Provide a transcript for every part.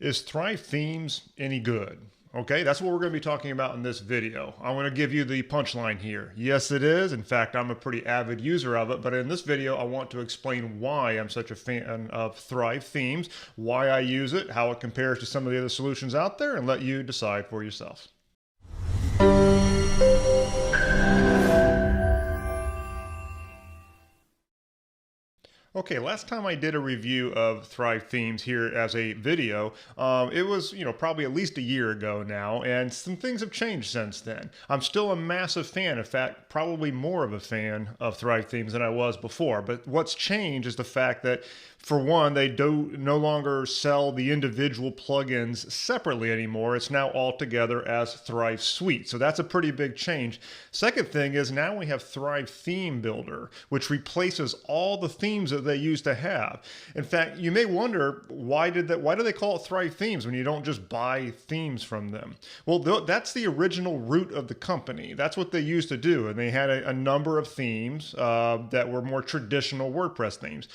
Is Thrive Themes any good? Okay, that's what we're going to be talking about in this video. I want to give you the punchline here. Yes, it is. In fact, I'm a pretty avid user of it, but in this video, I want to explain why I'm such a fan of Thrive Themes, why I use it, how it compares to some of the other solutions out there, and let you decide for yourself. Okay, last time I did a review of Thrive Themes here as a video, it was, probably at least a year ago now, and some things have changed since then. I'm still a massive fan, in fact, probably more of a fan of Thrive Themes than I was before, but what's changed is the fact that, for one, they do no longer sell the individual plugins separately anymore. It's now all together as Thrive Suite, so that's a pretty big change. Second thing is now we have Thrive Theme Builder, which replaces all the themes that they used to have. In fact, you may wonder, why do they call it Thrive Themes when you don't just buy themes from them? Well, that's the original root of the company. That's what they used to do, and they had a number of themes that were more traditional WordPress themes.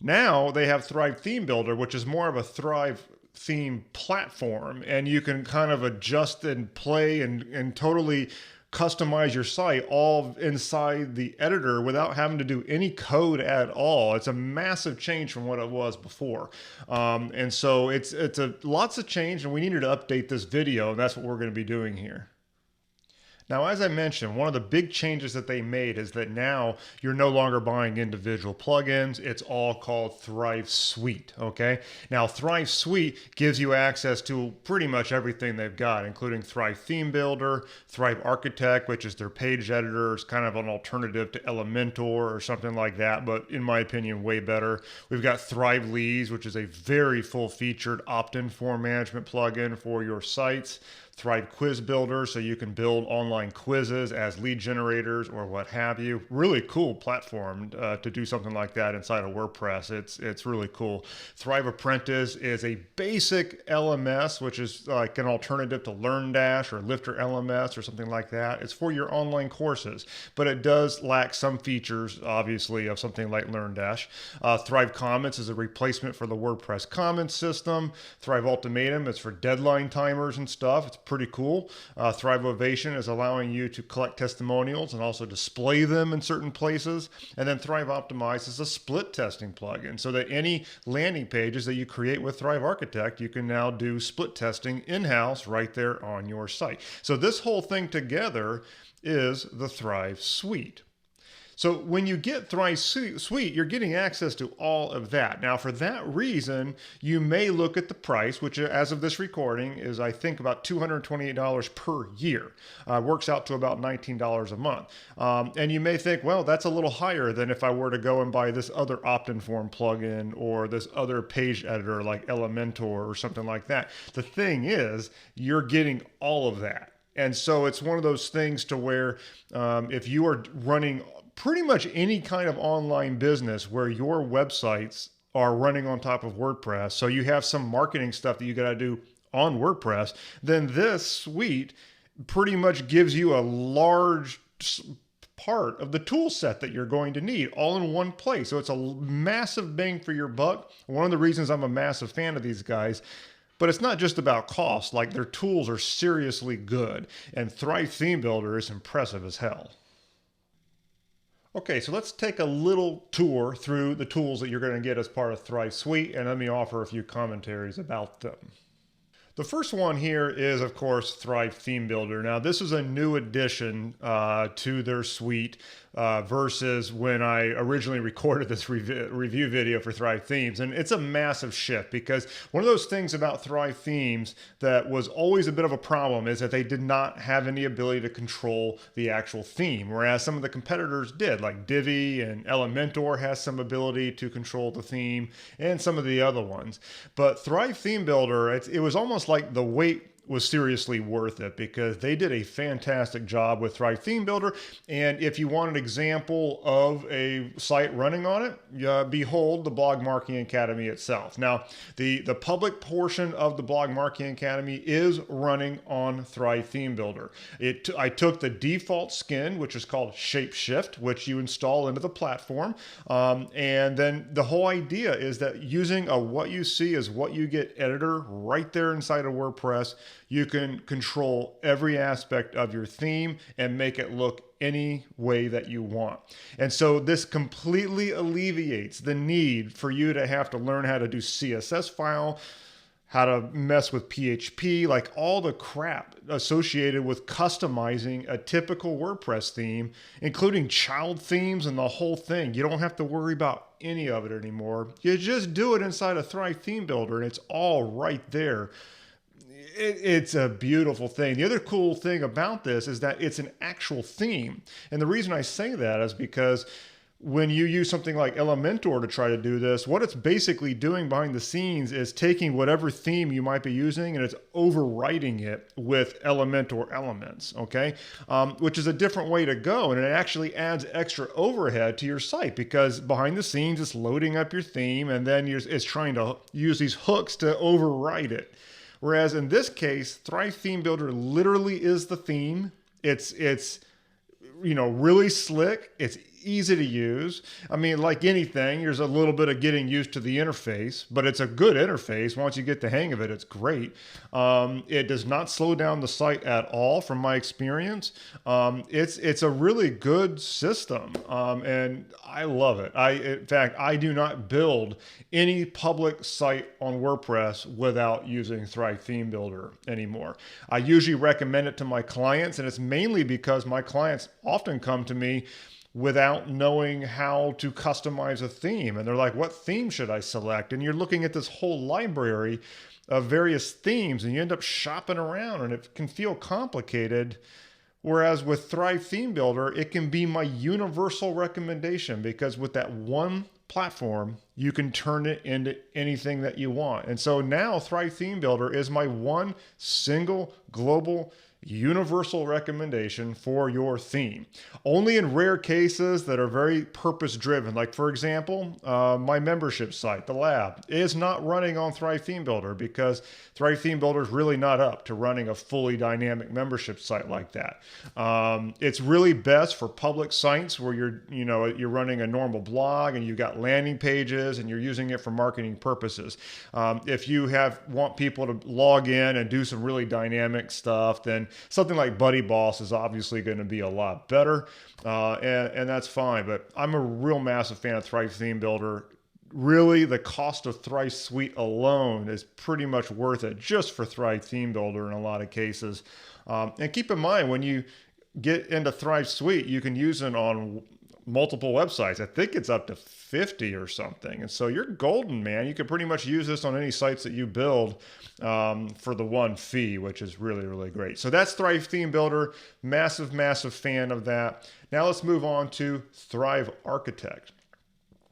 Now they have Thrive Theme Builder, which is more of a Thrive theme platform, and you can kind of adjust and play and totally customize your site all inside the editor without having to do any code at all. It's a massive change from what it was before. And so it's lots of change, and we needed to update this video, and that's what we're going to be doing here. Now, as I mentioned, one of the big changes that they made is that now you're no longer buying individual plugins. It's all called Thrive Suite, okay? Now, Thrive Suite gives you access to pretty much everything they've got, including Thrive Theme Builder, Thrive Architect, which is their page editor. It's kind of an alternative to Elementor or something like that, but in my opinion, way better. We've got Thrive Leads, which is a very full-featured opt-in form management plugin for your sites. Thrive Quiz Builder, so you can build online quizzes as lead generators or what have you. Really cool platform to do something like that inside of WordPress. It's really cool. Thrive Apprentice is a basic LMS, which is like an alternative to LearnDash or Lifter LMS or something like that. It's for your online courses, but it does lack some features, obviously, of something like LearnDash. Thrive Comments is a replacement for the WordPress comments system. Thrive Ultimatum is for deadline timers and stuff. It's pretty cool. Thrive Ovation is allowing you to collect testimonials and also display them in certain places. And then Thrive Optimize is a split testing plugin, so that any landing pages that you create with Thrive Architect, you can now do split testing in-house right there on your site. So this whole thing together is the Thrive Suite. So when you get Thrive Suite, you're getting access to all of that. Now, for that reason, you may look at the price, which as of this recording is, I think, about $228 per year. Works out to about $19 a month. And you may think, well, that's a little higher than if I were to go and buy this other opt-in form plugin or this other page editor like Elementor or something like that. The thing is, you're getting all of that. And so it's one of those things to where if you are running pretty much any kind of online business where your websites are running on top of WordPress, so you have some marketing stuff that you got to do on WordPress, then this suite pretty much gives you a large part of the tool set that you're going to need all in one place. So it's a massive bang for your buck. One of the reasons I'm a massive fan of these guys. But it's not just about cost. Like, their tools are seriously good, and Thrive Theme Builder is impressive as hell. Okay, so let's take a little tour through the tools that you're going to get as part of Thrive Suite, and let me offer a few commentaries about them. The first one here is, of course, Thrive Theme Builder. Now, this is a new addition to their suite versus when I originally recorded this review video for Thrive Themes. And it's a massive shift, because one of those things about Thrive Themes that was always a bit of a problem is that they did not have any ability to control the actual theme, whereas some of the competitors did, like Divi and Elementor has some ability to control the theme, and some of the other ones. But Thrive Theme Builder, it was almost like the weight was seriously worth it because they did a fantastic job with Thrive Theme Builder. And if you want an example of a site running on it, behold the Blog Marketing Academy itself. Now, the public portion of the Blog Marketing Academy is running on Thrive Theme Builder. I took the default skin, which is called Shapeshift, which you install into the platform. And then the whole idea is that using a what you see is what you get editor right there inside of WordPress, you can control every aspect of your theme and make it look any way that you want. And so this completely alleviates the need for you to have to learn how to do CSS file, how to mess with PHP, like all the crap associated with customizing a typical WordPress theme, including child themes and the whole thing. You don't have to worry about any of it anymore. You just do it inside a Thrive Theme Builder and it's all right there. It's a beautiful thing. The other cool thing about this is that it's an actual theme. And the reason I say that is because when you use something like Elementor to try to do this, what it's basically doing behind the scenes is taking whatever theme you might be using and it's overwriting it with Elementor elements, okay? Which is a different way to go, and it actually adds extra overhead to your site because behind the scenes it's loading up your theme and then it's trying to use these hooks to overwrite it. Whereas in this case, Thrive Theme Builder literally is the theme. It's really slick. It's easy to use. I mean, like anything, there's a little bit of getting used to the interface, but it's a good interface. Once you get the hang of it, it's great. It does not slow down the site at all from my experience. It's a really good system, and I love it. In fact, I do not build any public site on WordPress without using Thrive Theme Builder anymore. I usually recommend it to my clients, and it's mainly because my clients often come to me without knowing how to customize a theme. And they're like, what theme should I select? And you're looking at this whole library of various themes and you end up shopping around and it can feel complicated. Whereas with Thrive Theme Builder, it can be my universal recommendation because with that one platform, you can turn it into anything that you want. And so now Thrive Theme Builder is my one single global universal recommendation for your theme. Only in rare cases that are very purpose driven. Like for example, my membership site, the lab, is not running on Thrive Theme Builder because Thrive Theme Builder is really not up to running a fully dynamic membership site like that. It's really best for public sites where you're running a normal blog and you've got landing pages and you're using it for marketing purposes. If you want people to log in and do some really dynamic stuff, then something like Buddy Boss is obviously going to be a lot better, and that's fine. But I'm a real massive fan of Thrive Theme Builder. Really, the cost of Thrive Suite alone is pretty much worth it just for Thrive Theme Builder in a lot of cases. And keep in mind, when you get into Thrive Suite, you can use it on multiple websites. I think it's up to 50 or something. And so you're golden, man. You can pretty much use this on any sites that you build for the one fee, which is really, really great. So that's Thrive Theme Builder. Massive, massive fan of that. Now let's move on to Thrive Architect.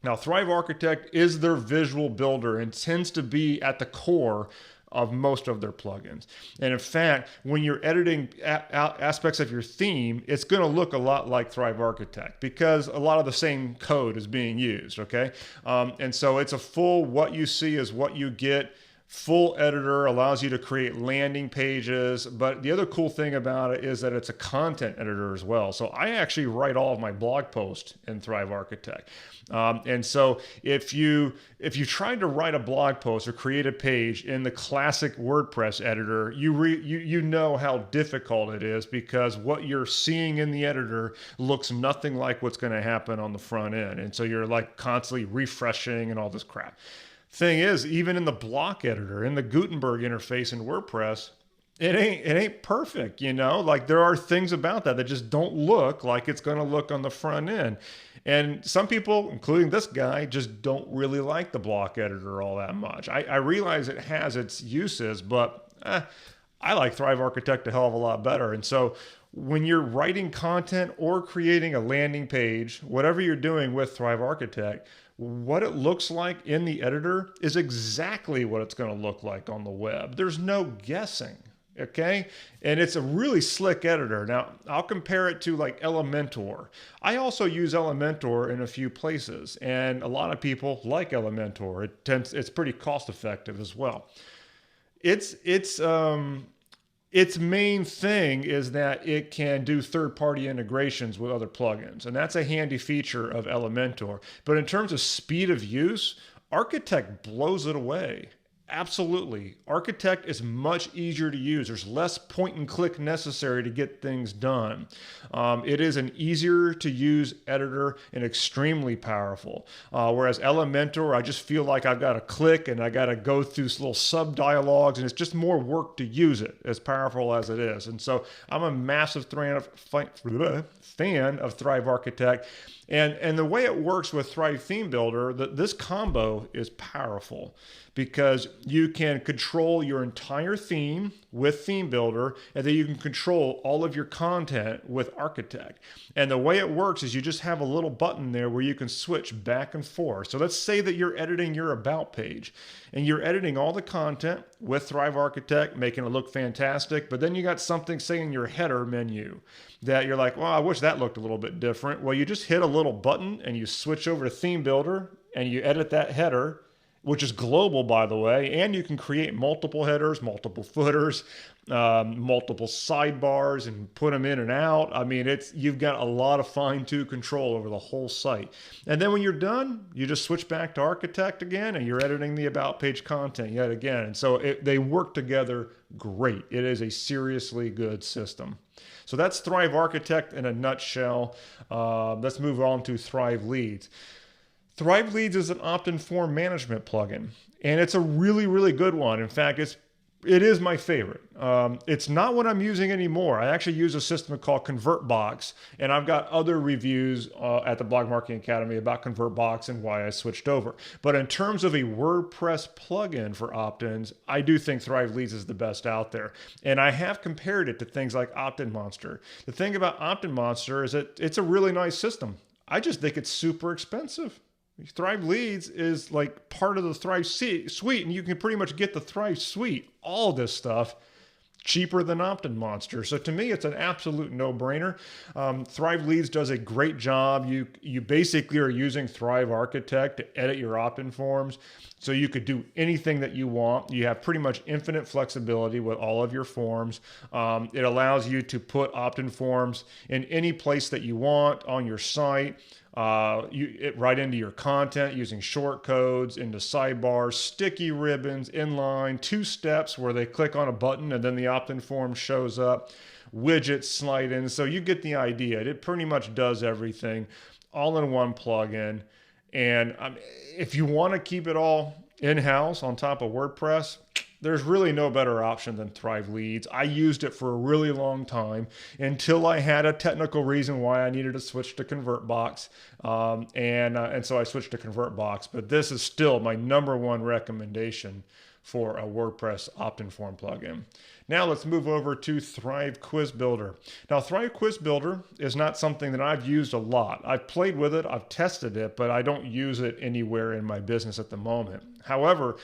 Now, Thrive Architect is their visual builder and tends to be at the core of most of their plugins. And in fact, when you're editing aspects of your theme, it's going to look a lot like Thrive Architect because a lot of the same code is being used, okay? And so it's a full what you see is what you get. Full editor allows you to create landing pages, but the other cool thing about it is that it's a content editor as well. So I actually write all of my blog posts in Thrive Architect. And so if you tried to write a blog post or create a page in the classic WordPress editor, you know how difficult it is because what you're seeing in the editor looks nothing like what's going to happen on the front end. And so you're like constantly refreshing and all this crap. Thing is, even in the block editor, in the Gutenberg interface in WordPress, it ain't perfect, Like there are things about that just don't look like it's going to look on the front end. And some people, including this guy, just don't really like the block editor all that much. I realize it has its uses, but I like Thrive Architect a hell of a lot better. And so when you're writing content or creating a landing page, whatever you're doing with Thrive Architect, what it looks like in the editor is exactly what it's going to look like on the web. There's no guessing. Okay. And it's a really slick editor. Now, I'll compare it to like Elementor. I also use Elementor in a few places, and a lot of people like Elementor. It's pretty cost effective as well. Its main thing is that it can do third-party integrations with other plugins, and that's a handy feature of Elementor. But in terms of speed of use, Architect blows it away. Absolutely. Architect is much easier to use. There's less point and click necessary to get things done. It is an easier to use editor and extremely powerful. Whereas Elementor, I just feel like I've got to click and I got to go through little sub dialogues, and it's just more work to use it, as powerful as it is. And so I'm a massive fan of Thrive Architect. And the way it works with Thrive Theme Builder, this combo is powerful because you can control your entire theme with Theme Builder, and then you can control all of your content with Architect. And the way it works is you just have a little button there where you can switch back and forth. So let's say that you're editing your About page, and you're editing all the content with Thrive Architect, making it look fantastic, but then you got something, say, in your header menu that you're like, well, I wish that looked a little bit different. Well, you just hit a little button and you switch over to Theme Builder and you edit that header, which is global, by the way, and you can create multiple headers, multiple footers, multiple sidebars, and put them in and out. I mean, you've got a lot of fine-tune control over the whole site. And then when you're done, you just switch back to Architect again, and you're editing the About page content yet again. And so they work together great. It is a seriously good system. So that's Thrive Architect in a nutshell. Let's move on to Thrive Leads. Thrive Leads is an opt-in form management plugin, and it's a really, really good one. In fact, it is my favorite. It's not what I'm using anymore. I actually use a system called ConvertBox, and I've got other reviews at the Blog Marketing Academy about ConvertBox and why I switched over. But in terms of a WordPress plugin for opt-ins, I do think Thrive Leads is the best out there. And I have compared it to things like Opt-in Monster. The thing about Opt-in Monster is that it's a really nice system. I just think it's super expensive. Thrive Leads is like part of the Thrive suite, and you can pretty much get the Thrive suite, all this stuff, cheaper than Opt-in Monster. So to me, it's an absolute no-brainer. Thrive Leads does a great job. You basically are using Thrive Architect to edit your opt-in forms, so you could do anything that you want. You have pretty much infinite flexibility with all of your forms. It allows you to put opt-in forms in any place that you want on your site. Right into your content using short codes, into sidebars, sticky ribbons, inline, 2 steps where they click on a button and then the opt-in form shows up, widgets slide in. So you get the idea. It pretty much does everything all in one plugin. And if you want to keep it all in-house on top of WordPress, there's really no better option than Thrive Leads. I used it for a really long time until I had a technical reason why I needed to switch to ConvertBox. And so I switched to ConvertBox. But this is still my #1 recommendation for a WordPress opt-in form plugin. Now let's move over to Thrive Quiz Builder. Now Thrive Quiz Builder is not something that I've used a lot. I've played with it, I've tested it, but I don't use it anywhere in my business at the moment. However,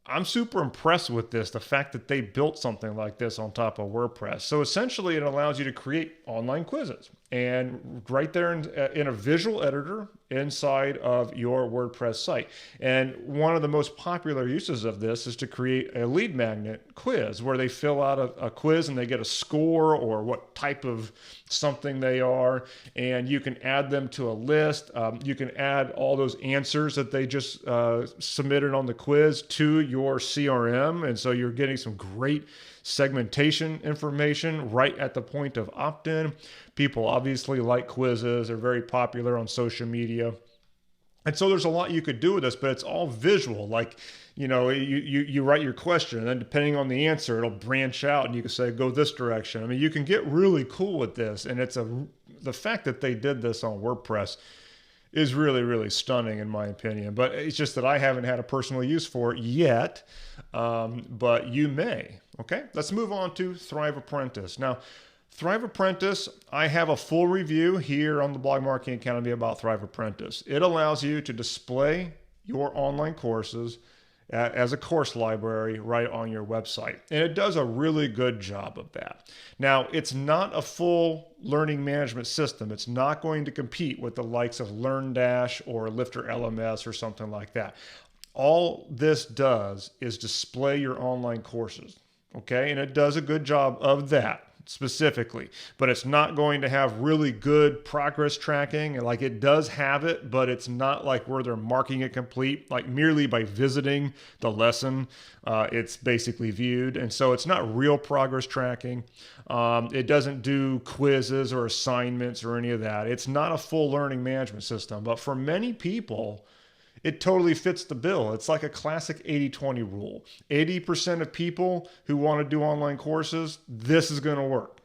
I'm super impressed with this, the fact that they built something like this on top of WordPress. So essentially it allows you to create online quizzes, and right there in a visual editor inside of your WordPress site. And one of the most popular uses of this is to create a lead magnet quiz where they fill out a quiz and they get a score or what type of something they are, and you can add them to a list. You can add all those answers that they just submitted on the quiz to your CRM, and so you're getting some great segmentation information right at the point of opt-in. People obviously like quizzes. They're very popular on social media. And so there's a lot you could do with this, but it's all visual. Like, you write your question, and then depending on the answer, it'll branch out, and you can say, go this direction. I mean, you can get really cool with this. And the fact that they did this on WordPress is really, really stunning in my opinion. But it's just that I haven't had a personal use for it yet, but you may. Okay, let's move on to Thrive Apprentice. Now, Thrive Apprentice, I have a full review here on the Blog Marketing Academy about Thrive Apprentice. It allows you to display your online courses as a course library right on your website. And it does a really good job of that. Now, it's not a full learning management system. It's not going to compete with the likes of LearnDash or Lifter LMS or something like that. All this does is display your online courses, okay? And it does a good job of that specifically, but it's not going to have really good progress tracking. And like, it does have it, but it's not like where they're marking it complete, like merely by visiting the lesson, it's basically viewed. And so it's not real progress tracking. It doesn't do quizzes or assignments or any of that. It's not a full learning management system, but for many people, it totally fits the bill. It's like a classic 80-20 rule. 80% of people who want to do online courses, this is going to work.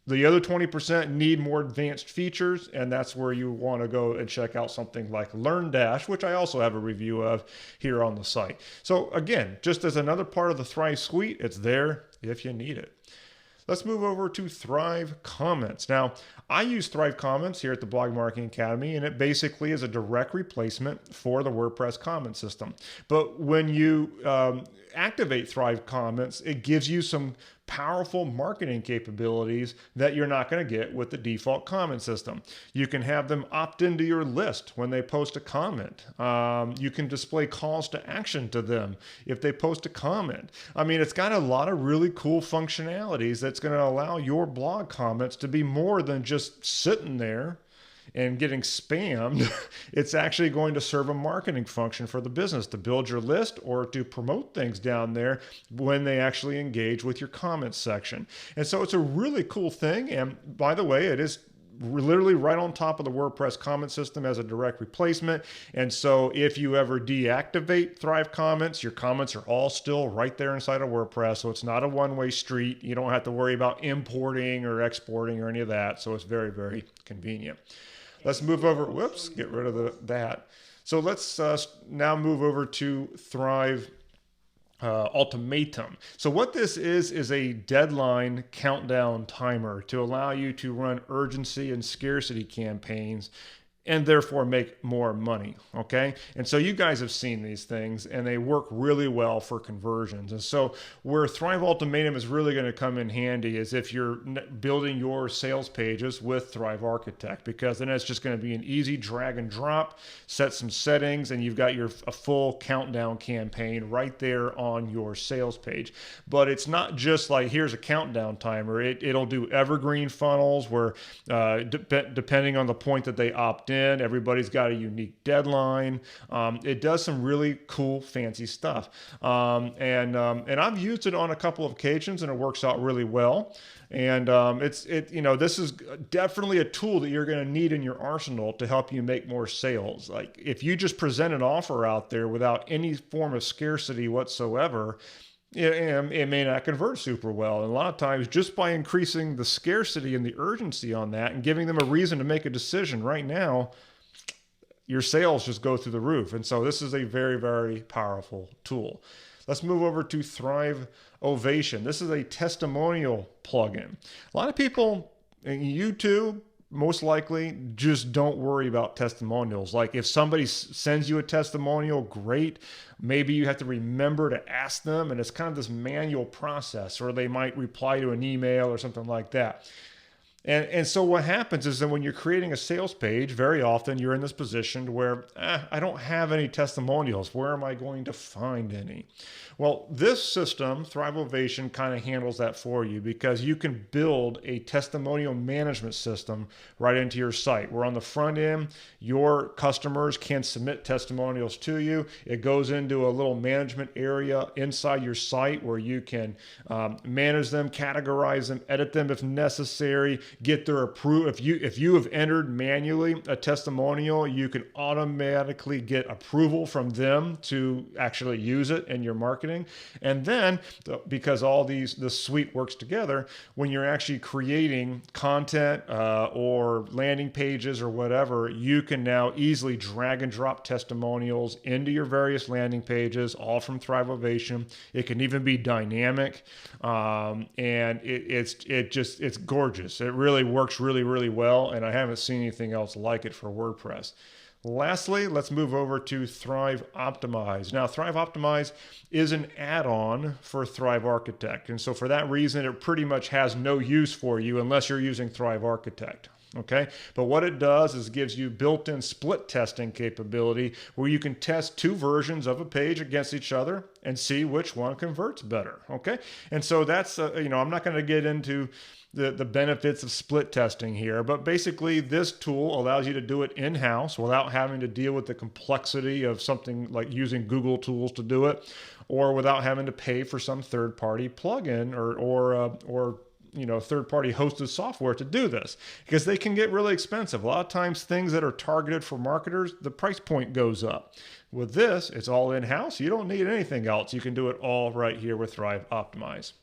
The other 20% need more advanced features, and that's where you want to go and check out something like LearnDash, which I also have a review of here on the site. So again, just as another part of the Thrive suite, it's there if you need it. Let's move over to Thrive Comments. Now, I use Thrive Comments here at the Blog Marketing Academy, and it basically is a direct replacement for the WordPress comment system. But when you activate Thrive Comments, it gives you some powerful marketing capabilities that you're not going to get with the default comment system. You can have them opt into your list when they post a comment. You can display calls to action to them if they post a comment. I mean, it's got a lot of really cool functionalities that's going to allow your blog comments to be more than just sitting there and getting spammed. It's actually going to serve a marketing function for the business to build your list or to promote things down there when they actually engage with your comments section. And so it's a really cool thing. And by the way, it is literally right on top of the WordPress comment system as a direct replacement. And so if you ever deactivate Thrive Comments, your comments are all still right there inside of WordPress. So it's not a one-way street. You don't have to worry about importing or exporting or any of that. So it's very, very convenient. Let's move over. Whoops, get rid of that. So let's now move over to Thrive Ultimatum. So what this is a deadline countdown timer to allow you to run urgency and scarcity campaigns and therefore make more money, okay? And so you guys have seen these things, and they work really well for conversions. And so where Thrive Ultimatum is really going to come in handy is if you're building your sales pages with Thrive Architect, because then it's just going to be an easy drag and drop, set some settings, and you've got a full countdown campaign right there on your sales page. But it's not just like, here's a countdown timer. It'll do evergreen funnels where depending on the point that they opt in, everybody's got a unique deadline. It does some really cool, fancy stuff. And I've used it on a couple of occasions, and it works out really well. And this is definitely a tool that you're going to need in your arsenal to help you make more sales. Like, if you just present an offer out there without any form of scarcity whatsoever, it may not convert super well. And a lot of times, just by increasing the scarcity and the urgency on that and giving them a reason to make a decision right now, your sales just go through the roof. And so this is a very, very powerful tool. Let's move over to Thrive Ovation. This is a testimonial plugin. A lot of people, and you too, most likely, just don't worry about testimonials. Like, if somebody sends you a testimonial, great. Maybe you have to remember to ask them, and it's kind of this manual process, or they might reply to an email or something like that. And so what happens is that when you're creating a sales page, very often you're in this position where I don't have any testimonials. Where am I going to find any? Well, this system, Thrive Ovation, kind of handles that for you, because you can build a testimonial management system right into your site, where on the front end, your customers can submit testimonials to you. It goes into a little management area inside your site where you can manage them, categorize them, edit them if necessary, get their approval. If you have entered manually a testimonial, you can automatically get approval from them to actually use it in your marketing. And then, because all the suite works together, when you're actually creating content or landing pages or whatever, you can now easily drag and drop testimonials into your various landing pages, all from Thrive Ovation. It can even be dynamic, and it's gorgeous. It really works really, really well, and I haven't seen anything else like it for WordPress. Lastly, let's move over to Thrive Optimize. Now, Thrive Optimize is an add-on for Thrive Architect. And so for that reason, it pretty much has no use for you unless you're using Thrive Architect. Okay, but what it does is gives you built-in split testing capability where you can test two versions of a page against each other and see which one converts better. Okay, and so that's I'm not going to get into the benefits of split testing here, but basically this tool allows you to do it in-house without having to deal with the complexity of something like using Google tools to do it, or without having to pay for some third-party plugin or third-party hosted software to do this, because they can get really expensive. A lot of times things that are targeted for marketers, the price point goes up. With this, it's all in-house. You don't need anything else. You can do it all right here with Thrive Optimize.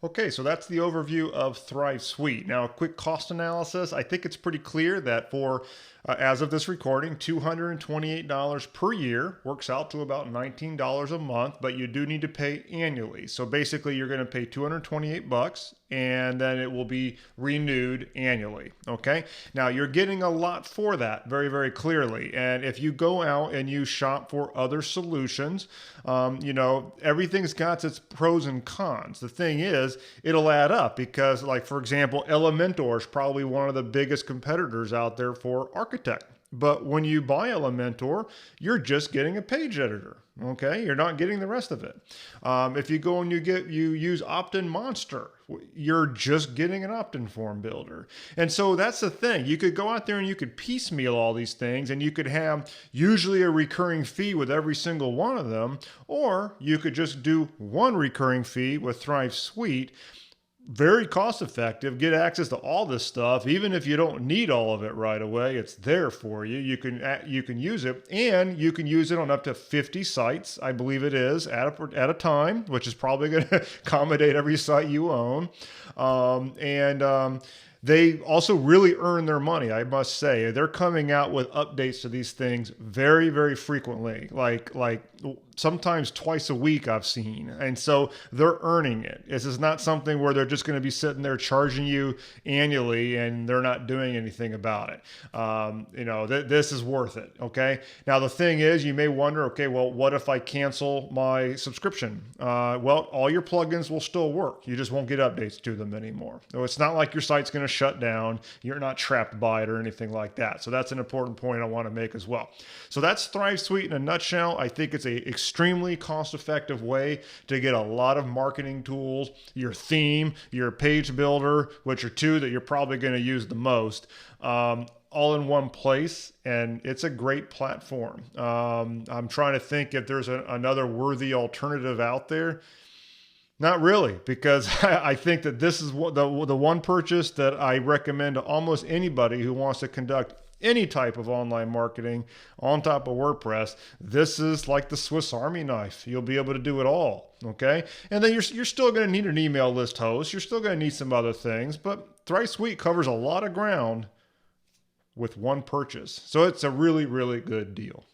Okay, so that's the overview of Thrive Suite. Now, a quick cost analysis. I think it's pretty clear that for, as of this recording, $228 per year works out to about $19 a month, but you do need to pay annually. So basically, you're going to pay $228, and then it will be renewed annually. Okay, now you're getting a lot for that, very, very clearly. And if you go out and you shop for other solutions, everything's got its pros and cons. The thing is, it'll add up because, like, for example, Elementor is probably one of the biggest competitors out there for Architect. But when you buy Elementor, you're just getting a page editor. Okay, you're not getting the rest of it. If you go and you use Opt-in Monster, you're just getting an opt-in form builder. And so that's the thing. You could go out there and you could piecemeal all these things, and you could have usually a recurring fee with every single one of them, or you could just do one recurring fee with Thrive Suite. Very cost effective, get access to all this stuff. Even if you don't need all of it right away, it's there for you. You can use it, and you can use it on up to 50 sites, I believe it is, at a time, which is probably going to accommodate every site you own. They also really earn their money, I must say. They're coming out with updates to these things very, very frequently, like sometimes twice a week I've seen. And so they're earning it. This is not something where they're just going to be sitting there charging you annually and they're not doing anything about it. This is worth it. Okay. Now, the thing is, you may wonder, okay, well, what if I cancel my subscription? Well, all your plugins will still work. You just won't get updates to them anymore. So it's not like your site's going to shut down. You're not trapped by it or anything like that. So that's an important point I want to make as well. So that's Thrive Suite in a nutshell. I think it's a extremely cost-effective way to get a lot of marketing tools, your theme, your page builder, which are two that you're probably going to use the most, all in one place, and it's a great platform. I'm trying to think if there's another worthy alternative out there. Not really, because I think that this is the one purchase that I recommend to almost anybody who wants to conduct any type of online marketing on top of WordPress. This is like the Swiss Army knife. You'll be able to do it all, okay? And then you're still going to need an email list host. You're still going to need some other things, but Thrive Suite covers a lot of ground with one purchase. So it's a really, really good deal.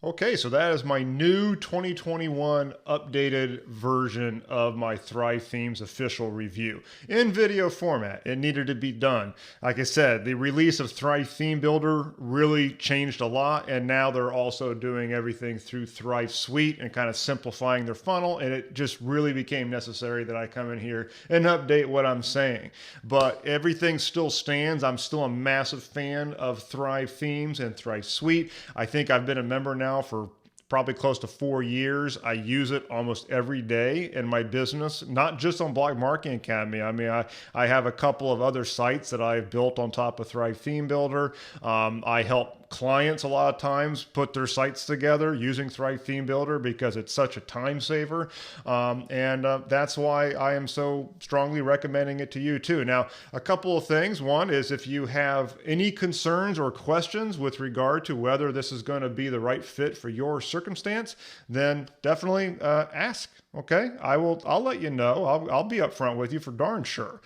Okay, so that is my new 2021 updated version of my Thrive Themes official review in video format. It needed to be done. Like I said, the release of Thrive Theme Builder really changed a lot, and now they're also doing everything through Thrive Suite and kind of simplifying their funnel, and it just really became necessary that I come in here and update what I'm saying. But everything still stands. I'm still a massive fan of Thrive Themes and Thrive Suite. I think I've been a member now for probably close to 4 years. I use it almost every day in my business, not just on Blog Marketing Academy. I mean, I have a couple of other sites that I've built on top of Thrive Theme Builder. I help clients a lot of times put their sites together using Thrive Theme Builder because it's such a time saver. That's why I am so strongly recommending it to you too. Now, a couple of things. One is if you have any concerns or questions with regard to whether this is going to be the right fit for your circumstance, then definitely ask. Okay, I'll let you know. I'll be upfront with you for darn sure.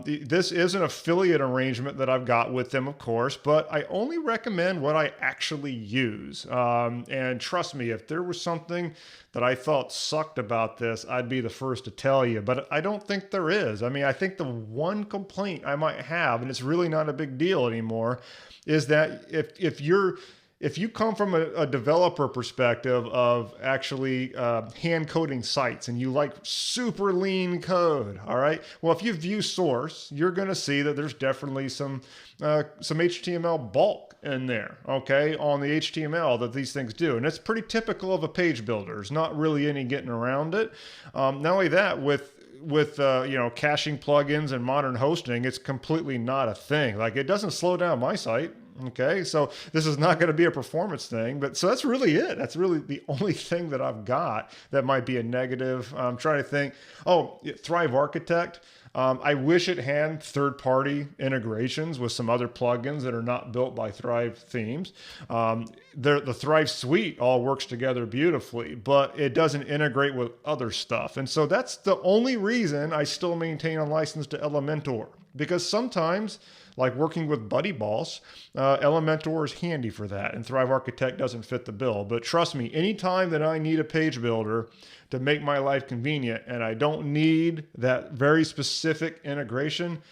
This is an affiliate arrangement that I've got with them, of course, but I only recommend recommend what I actually use. And trust me, if there was something that I thought sucked about this, I'd be the first to tell you. But I don't think there is. I mean, I think the one complaint I might have, and it's really not a big deal anymore, is that if you come from a developer perspective of actually hand coding sites and you like super lean code, all right? Well, if you view source, you're going to see that there's definitely some HTML bulk in there, okay, on the HTML that these things do. And it's pretty typical of a page builder. There's not really any getting around it. Not only that, with caching plugins and modern hosting, it's completely not a thing. Like, it doesn't slow down my site. Okay, so this is not going to be a performance thing, but so that's really it. That's really the only thing that I've got that might be a negative. I'm trying to think. Oh, Thrive Architect. I wish it had third-party integrations with some other plugins that are not built by Thrive themes. The Thrive suite all works together beautifully, but it doesn't integrate with other stuff. And so that's the only reason I still maintain a license to Elementor, because sometimes, like working with Buddy Boss, Elementor is handy for that, and Thrive Architect doesn't fit the bill. But trust me, anytime that I need a page builder to make my life convenient and I don't need that very specific integration,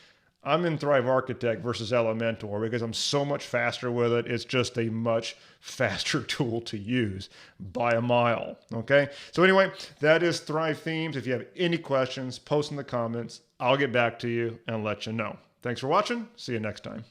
I'm in Thrive Architect versus Elementor because I'm so much faster with it. It's just a much faster tool to use by a mile, okay? So anyway, that is Thrive Themes. If you have any questions, post in the comments. I'll get back to you and let you know. Thanks for watching. See you next time.